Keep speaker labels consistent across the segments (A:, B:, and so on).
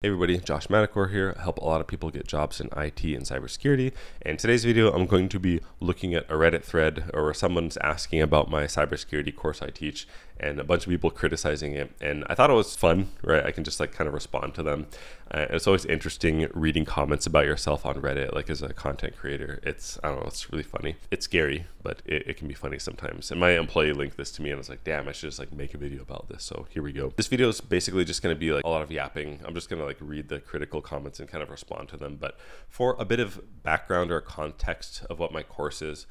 A: Hey everybody, Josh Madakor here. I help a lot of people get jobs in IT and cybersecurity. And in today's video, I'm going to be looking at a Reddit thread where someone's asking about my cybersecurity course I teach and a bunch of people criticizing it. And I thought it was fun, right? I can just like kind of respond to them. It's always interesting reading comments about yourself on Reddit, like as a content creator. I don't know, it's really funny. It's scary, but it can be funny sometimes. And my employee linked this to me and I was like, damn, I should just like make a video about this. So here we go. This video is basically just going to be like a lot of yapping. I'm just going to like read the critical comments and kind of respond to them. But for a bit of background or context of what my course is,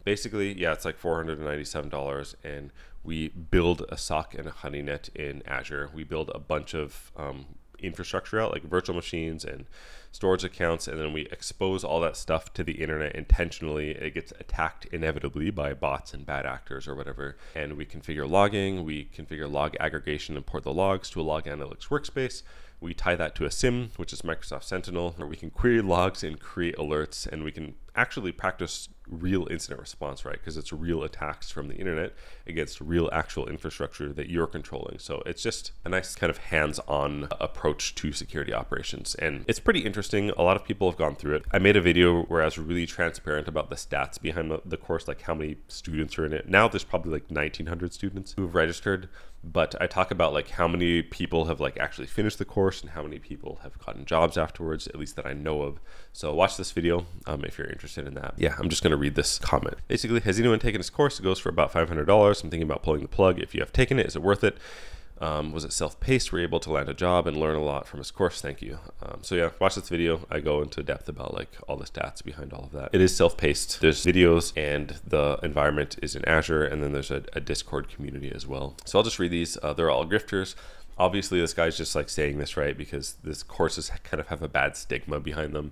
A: basically, yeah, it's like $497 and we build a SOC and a honeynet in Azure. We build a bunch of infrastructure out, like virtual machines and storage accounts, and then we expose all that stuff to the internet intentionally. It gets attacked inevitably by bots and bad actors or whatever, and we configure logging, we configure log aggregation, import the logs to a log analytics workspace. We tie that to a SIM, which is Microsoft Sentinel, where we can query logs and create alerts, and we can actually practice real incident response, right? Because it's real attacks from the internet against real actual infrastructure that you're controlling. So it's just a nice kind of hands-on approach to security operations. And it's pretty interesting. A lot of people have gone through it. I made a video where I was really transparent about the stats behind the course, like how many students are in it. Now there's probably like 1,900 students who've registered, but I talk about like how many people have like actually finished the course and how many people have gotten jobs afterwards, at least that I know of. So watch this video if you're interested in that. Yeah, I'm just going to read this comment. Basically, has anyone taken this course? It goes for about $500. I'm thinking about pulling the plug. If you have taken it, is it worth it? Was it self-paced? Were you able to land a job and learn a lot from this course? Thank you. So yeah, watch this video. I go into depth about like all the stats behind all of that. It is self-paced. There's videos and the environment is in Azure, and then there's a Discord community as well. So I'll just read these. They're all grifters. Obviously, this guy's just like saying this, right? Because this courses kind of have a bad stigma behind them.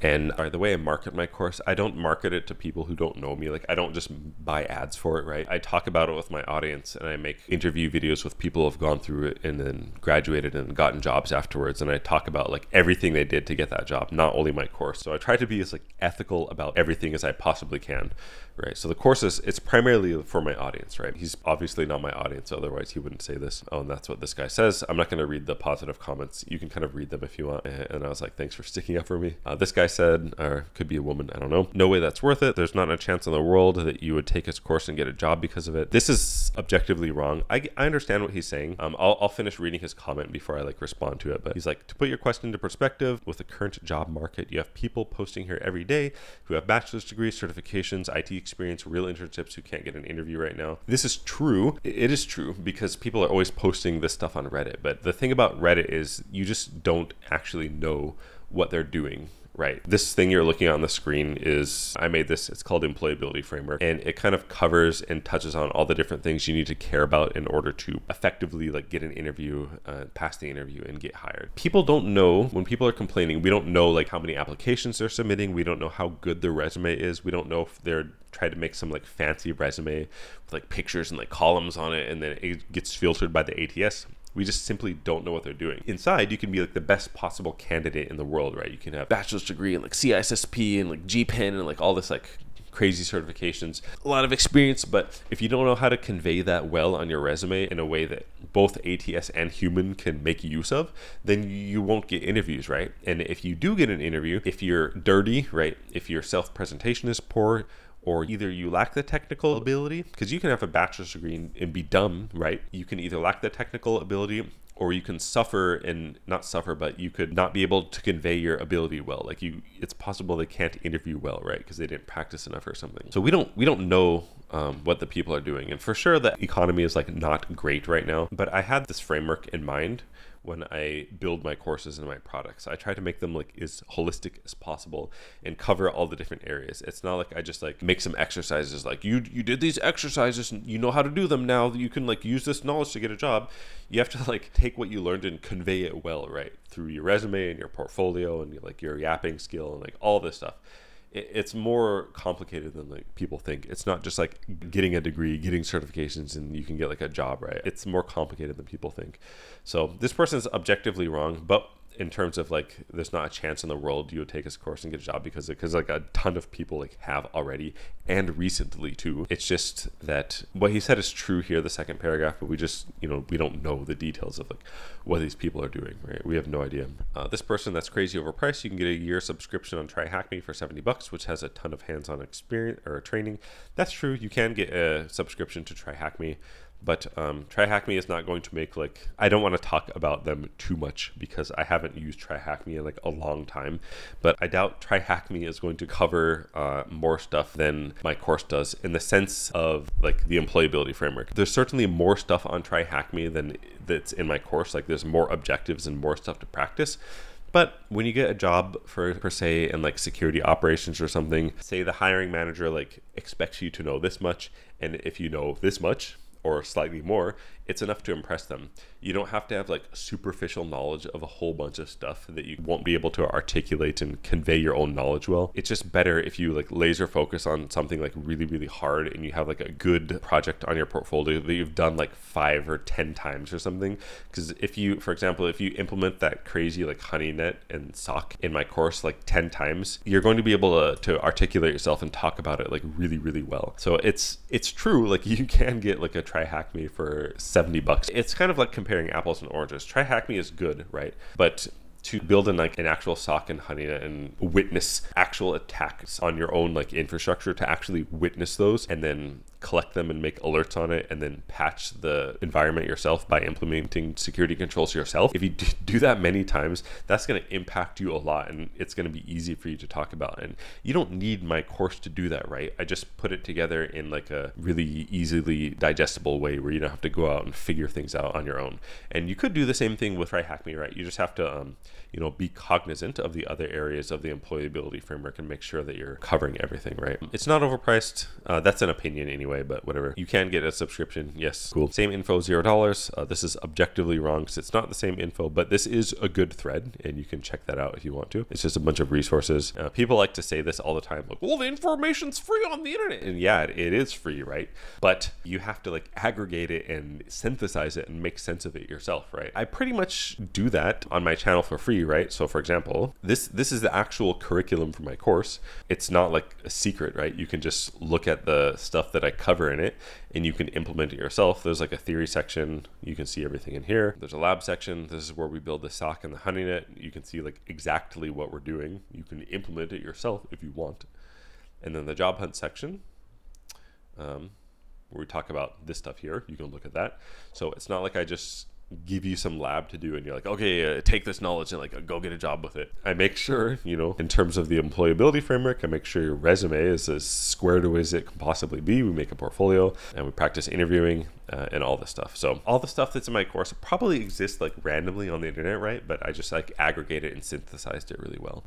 A: And the way I market my course, I don't market it to people who don't know me. Like I don't just buy ads for it, right? I talk about it with my audience and I make interview videos with people who have gone through it and then graduated and gotten jobs afterwards. And I talk about like everything they did to get that job, not only my course. So I try to be as like ethical about everything as I possibly can, right? So the course it's primarily for my audience, right? He's obviously not my audience, otherwise he wouldn't say this. Oh, and that's what this guy says. I'm not going to read the positive comments. You can kind of read them if you want. And I was like, thanks for sticking up for me. This guy said, or could be a woman, I don't know. No way that's worth it. There's not a chance in the world that you would take his course and get a job because of it. This is objectively wrong. I understand what he's saying. I'll finish reading his comment before I like respond to it. But he's like, to put your question into perspective, with the current job market, you have people posting here every day who have bachelor's degrees, certifications, IT experience, real internships who can't get an interview right now. This is true. It is true because people are always posting this stuff on Reddit. But the thing about Reddit is you just don't actually know what they're doing, right? This thing you're looking at on the screen I made this, it's called Employability Framework, and it kind of covers and touches on all the different things you need to care about in order to effectively like get an interview, pass the interview and get hired. People don't know, when people are complaining, we don't know like how many applications they're submitting. We don't know how good their resume is. We don't know if they're trying to make some like fancy resume with like pictures and like columns on it and then it gets filtered by the ATS. We just simply don't know what they're doing. Inside, you can be like the best possible candidate in the world, right? You can have bachelor's degree and like CISSP and like GPEN and like all this like crazy certifications, a lot of experience. But if you don't know how to convey that well on your resume in a way that both ATS and human can make use of, then you won't get interviews, right? And if you do get an interview, if you're dirty, right? If your self-presentation is poor, or either you lack the technical ability, because you can have a bachelor's degree and be dumb, right? You can either lack the technical ability or you can suffer and not suffer, but you could not be able to convey your ability well. Like it's possible they can't interview well, right? Because they didn't practice enough or something. So we don't know what the people are doing. And for sure the economy is like not great right now, but I had this framework in mind when I build my courses and my products. I try to make them like as holistic as possible and cover all the different areas. It's not like I just like make some exercises like you did these exercises and you know how to do them now. You can like use this knowledge to get a job. You have to like take what you learned and convey it well, right? Through your resume and your portfolio and like your yapping skill and like all this stuff. It's more complicated than like people think. It's not just like getting a degree, getting certifications, and you can get like a job, right? It's more complicated than people think. So this person is objectively wrong, but in terms of like, there's not a chance in the world you would take his course and get a job because like a ton of people like have already, and recently too. It's just that what he said is true here, the second paragraph, but we just, you know, we don't know the details of like what these people are doing, right? We have no idea. This person that's crazy overpriced, you can get a year subscription on TryHackMe for $70, which has a ton of hands-on experience or training. That's true. You can get a subscription to TryHackMe. But TryHackMe is not going to make like, I don't want to talk about them too much because I haven't used TryHackMe in like a long time, but I doubt TryHackMe is going to cover more stuff than my course does in the sense of like the employability framework. There's certainly more stuff on TryHackMe than that's in my course. Like there's more objectives and more stuff to practice. But when you get a job per se in like security operations or something, say the hiring manager like expects you to know this much, and if you know this much or slightly more, it's enough to impress them. You don't have to have like superficial knowledge of a whole bunch of stuff that you won't be able to articulate and convey your own knowledge well. It's just better if you like laser focus on something like really, really hard and you have like a good project on your portfolio that you've done like 5 or 10 times or something. Because if you, for example, if you implement that crazy like honey net and sock in my course like 10 times, you're going to be able to articulate yourself and talk about it like really, really well. So it's true, like you can get like a TryHackMe for $70. It's kind of like comparing apples and oranges. TryHackMe is good, right? But to build an actual sock and honeynet and witness actual attacks on your own like infrastructure, to actually witness those and then collect them and make alerts on it and then patch the environment yourself by implementing security controls yourself. If you do that many times, that's going to impact you a lot and it's going to be easy for you to talk about. And you don't need my course to do that, right? I just put it together in like a really easily digestible way where you don't have to go out and figure things out on your own. And you could do the same thing with TryHackMe, right? You just have to you know, be cognizant of the other areas of the employability framework and make sure that you're covering everything, right? It's not overpriced. That's an opinion anyway, but whatever. You can get a subscription. Yes, cool. Same info, $0. This is objectively wrong because it's not the same info, but this is a good thread and you can check that out if you want to. It's just a bunch of resources. People like to say this all the time, like, well, the information's free on the internet. And yeah, it is free, right? But you have to like aggregate it and synthesize it and make sense of it yourself, right? I pretty much do that on my channel for free, right? So for example, this is the actual curriculum for my course. It's not like a secret, right? You can just look at the stuff that I cover in it and you can implement it yourself. There's like a theory section. You can see everything in here. There's a lab section. This is where we build the sock and the honeynet. You can see like exactly what we're doing. You can implement it yourself if you want. And then the job hunt section, where we talk about this stuff here. You can look at that. So it's not like I just give you some lab to do and you're like, okay, take this knowledge and like go get a job with it. I make sure, you know, in terms of the employability framework, I make sure your resume is as squared away as it can possibly be. We make a portfolio and we practice interviewing and all this stuff. So all the stuff that's in my course probably exists like randomly on the internet, right? But I just like aggregate it and synthesized it really well.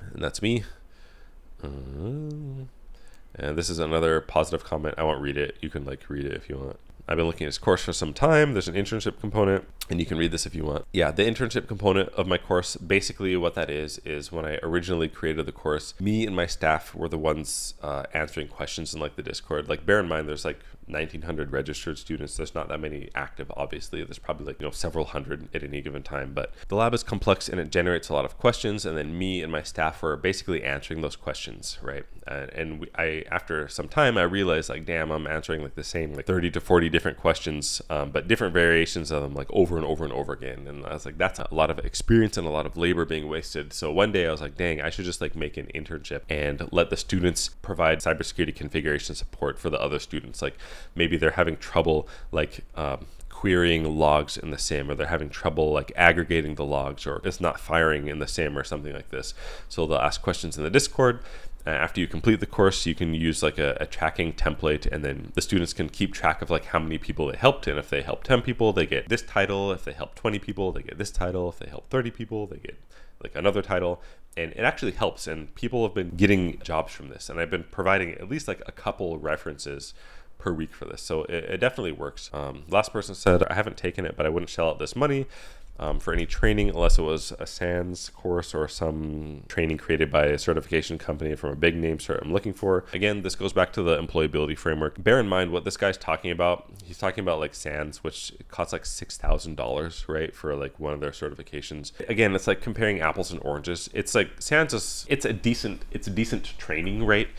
A: And that's me. And this is another positive comment. I won't read it. You can like read it if you want. I've been looking at this course for some time. There's an internship component, and you can read this if you want. Yeah, the internship component of my course, basically what that is when I originally created the course, me and my staff were the ones answering questions in like the Discord. Like bear in mind, there's like 1,900 registered students. There's not that many active, obviously. There's probably like, you know, several hundred at any given time, but the lab is complex and it generates a lot of questions. And then me and my staff were basically answering those questions, right? And after some time, I realized like, damn, I'm answering like the same like 30 to 40 different questions, but different variations of them like over and over and over again. And I was like, that's a lot of experience and a lot of labor being wasted. So one day I was like, dang, I should just like make an internship and let the students provide cybersecurity configuration support for the other students. Like maybe they're having trouble like querying logs in the SIM, or they're having trouble like aggregating the logs, or it's not firing in the SIM or something like this. So they'll ask questions in the Discord. After you complete the course, you can use like a tracking template, and then the students can keep track of like how many people they helped. And if they help 10 people, they get this title. If they help 20 people, they get this title. If they help 30 people, they get like another title. And it actually helps, and people have been getting jobs from this. And I've been providing at least like a couple references per week for this. So it definitely works. Last person said, I haven't taken it, but I wouldn't shell out this money. for any training, unless it was a SANS course or some training created by a certification company from a big name cert I'm looking for. Again, this goes back to the employability framework. Bear in mind what this guy's talking about. He's talking about like SANS, which costs like $6,000, right, for like one of their certifications. Again, it's like comparing apples and oranges. It's like SANS is, it's a decent training rate,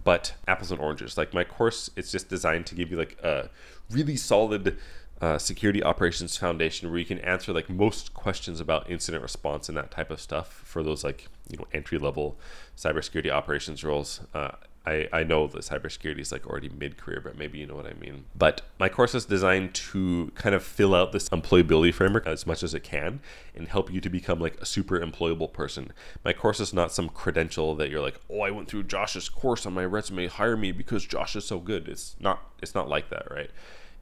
A: but apples and oranges. Like my course, it's just designed to give you like a really solid security operations foundation where you can answer like most questions about incident response and that type of stuff for those like, you know, entry-level cybersecurity operations roles. I know that cybersecurity is like already mid-career, but maybe you know what I mean. But my course is designed to kind of fill out this employability framework as much as it can and help you to become like a super employable person. My course is not some credential that you're like, oh, I went through Josh's course on my resume, hire me because Josh is so good. It's not like that, right?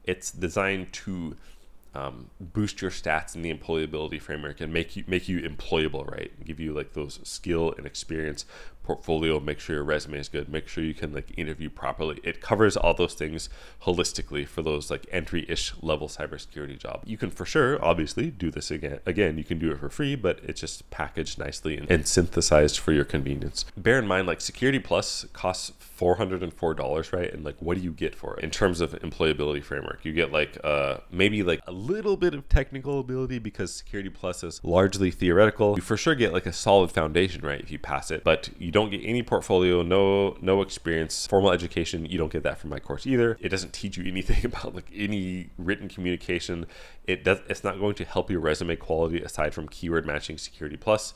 A: It's designed to boost your stats in the employability framework and make you employable, right? Give you like those skill and experience portfolio, make sure your resume is good, make sure you can like interview properly. It covers all those things holistically for those like entry-ish level cybersecurity job. You can for sure, obviously, do this again, you can do it for free, but it's just packaged nicely and synthesized for your convenience. Bear in mind, like Security Plus costs $404, right? And like, what do you get for it? In terms of employability framework, you get like maybe like a little bit of technical ability because Security Plus is largely theoretical. You for sure get like a solid foundation, right, if you pass it, but you don't get any portfolio, no experience, formal education. You don't get that from my course either. It doesn't teach you anything about like any written communication. It's not going to help your resume quality aside from keyword matching Security Plus.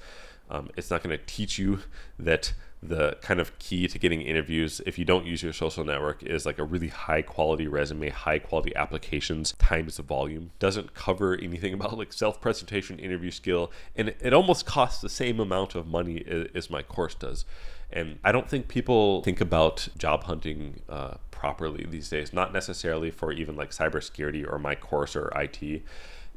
A: It's not going to teach you that the kind of key to getting interviews, if you don't use your social network, is like a really high quality resume, high quality applications times the volume. Doesn't cover anything about like self-presentation, interview skill, and it almost costs the same amount of money as my course does. And I don't think people think about job hunting properly these days, not necessarily for even like cybersecurity or my course or IT.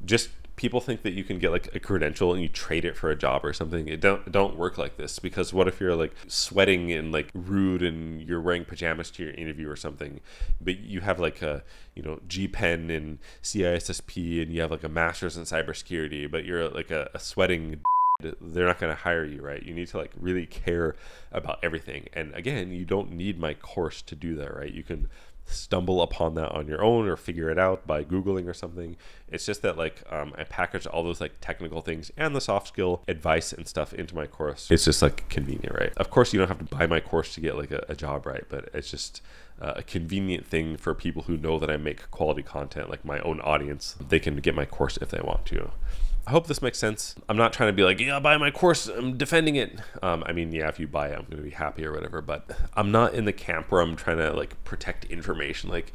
A: Just people think that you can get like a credential and you trade it for a job or something. It don't work like this, because what if you're like sweating and like rude and you're wearing pajamas to your interview or something, but you have like a, you know, GPen and CISSP and you have like a master's in cybersecurity, but you're like a sweating, they're not going to hire you, right? You need to like really care about everything. And again, you don't need my course to do that, right? You can stumble upon that on your own or figure it out by Googling or something. It's just that like I package all those like technical things and the soft skill advice and stuff into my course. It's just like convenient, right? Of course, you don't have to buy my course to get like a job, right? But it's just a convenient thing for people who know that I make quality content, like my own audience. They can get my course if they want to. I hope this makes sense. I'm not trying to be like, yeah, buy my course, I'm defending it. I mean, yeah, if you buy it, I'm going to be happy or whatever, but I'm not in the camp where I'm trying to like protect information. Like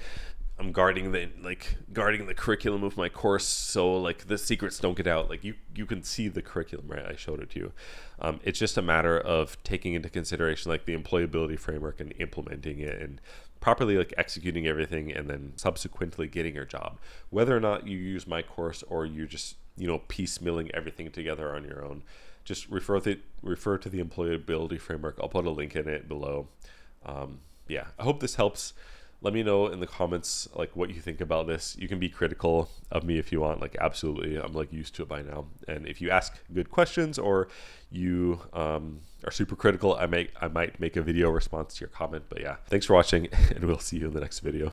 A: I'm guarding the curriculum of my course, so like the secrets don't get out. Like you can see the curriculum, right? I showed it to you. It's just a matter of taking into consideration like the employability framework and implementing it and properly like executing everything, and then subsequently getting your job. Whether or not you use my course or you just, you know, piecemealing everything together on your own, just refer to the employability framework. I'll put a link in it below. Yeah, I hope this helps. Let me know in the comments like what you think about this. You can be critical of me if you want, like absolutely. I'm like used to it by now. And if you ask good questions or you are super critical, I might make a video response to your comment. But yeah, thanks for watching, and we'll see you in the next video.